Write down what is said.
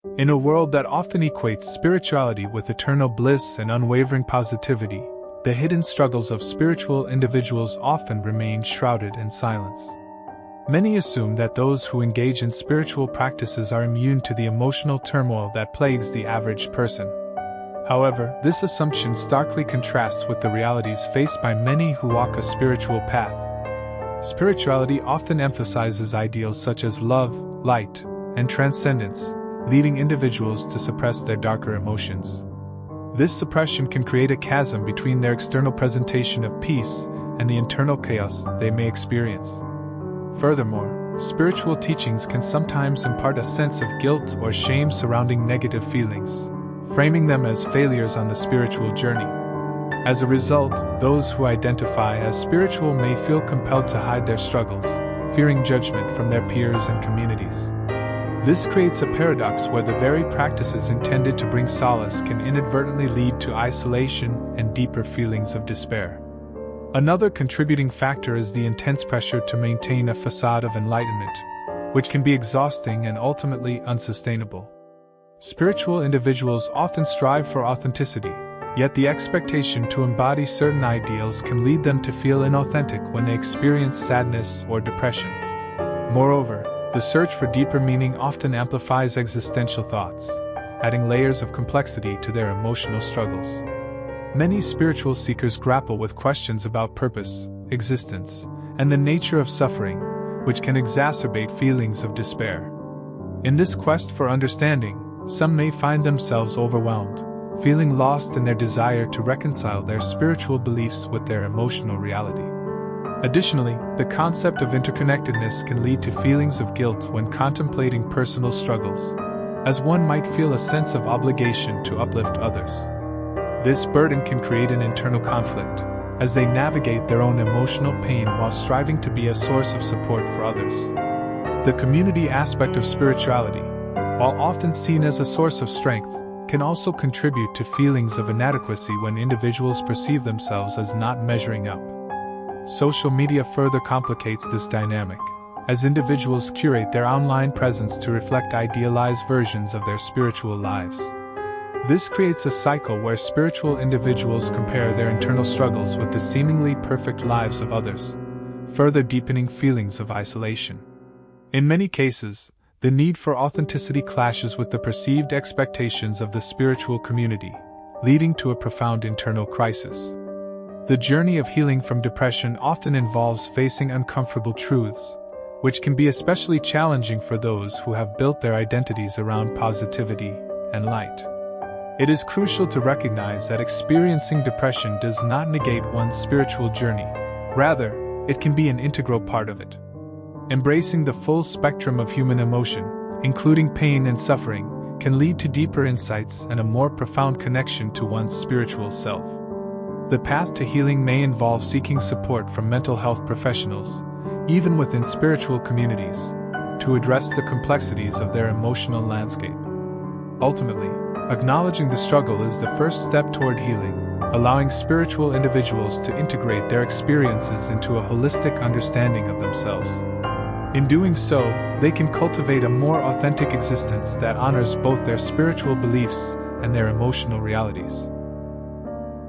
In a world that often equates spirituality with eternal bliss and unwavering positivity, the hidden struggles of spiritual individuals often remain shrouded in silence. Many assume that those who engage in spiritual practices are immune to the emotional turmoil that plagues the average person. However, this assumption starkly contrasts with the realities faced by many who walk a spiritual path. Spirituality often emphasizes ideals such as love, light, and transcendence, leading individuals to suppress their darker emotions. This suppression can create a chasm between their external presentation of peace and the internal chaos they may experience. Furthermore, spiritual teachings can sometimes impart a sense of guilt or shame surrounding negative feelings, framing them as failures on the spiritual journey. As a result, those who identify as spiritual may feel compelled to hide their struggles, fearing judgment from their peers and communities. This creates a paradox where the very practices intended to bring solace can inadvertently lead to isolation and deeper feelings of despair. Another contributing factor is the intense pressure to maintain a facade of enlightenment, which can be exhausting and ultimately unsustainable. Spiritual individuals often strive for authenticity, yet the expectation to embody certain ideals can lead them to feel inauthentic when they experience sadness or depression. Moreover, the search for deeper meaning often amplifies existential thoughts, adding layers of complexity to their emotional struggles. Many spiritual seekers grapple with questions about purpose, existence, and the nature of suffering, which can exacerbate feelings of despair. In this quest for understanding, some may find themselves overwhelmed, feeling lost in their desire to reconcile their spiritual beliefs with their emotional reality. Additionally, the concept of interconnectedness can lead to feelings of guilt when contemplating personal struggles, as one might feel a sense of obligation to uplift others. This burden can create an internal conflict, as they navigate their own emotional pain while striving to be a source of support for others. The community aspect of spirituality, while often seen as a source of strength, can also contribute to feelings of inadequacy when individuals perceive themselves as not measuring up. Social media further complicates this dynamic, as individuals curate their online presence to reflect idealized versions of their spiritual lives. This creates a cycle where spiritual individuals compare their internal struggles with the seemingly perfect lives of others, further deepening feelings of isolation. In many cases, the need for authenticity clashes with the perceived expectations of the spiritual community, leading to a profound internal crisis. The journey of healing from depression often involves facing uncomfortable truths, which can be especially challenging for those who have built their identities around positivity and light. It is crucial to recognize that experiencing depression does not negate one's spiritual journey. Rather, it can be an integral part of it. Embracing the full spectrum of human emotion, including pain and suffering, can lead to deeper insights and a more profound connection to one's spiritual self. The path to healing may involve seeking support from mental health professionals, even within spiritual communities, to address the complexities of their emotional landscape. Ultimately, acknowledging the struggle is the first step toward healing, allowing spiritual individuals to integrate their experiences into a holistic understanding of themselves. In doing so, they can cultivate a more authentic existence that honors both their spiritual beliefs and their emotional realities.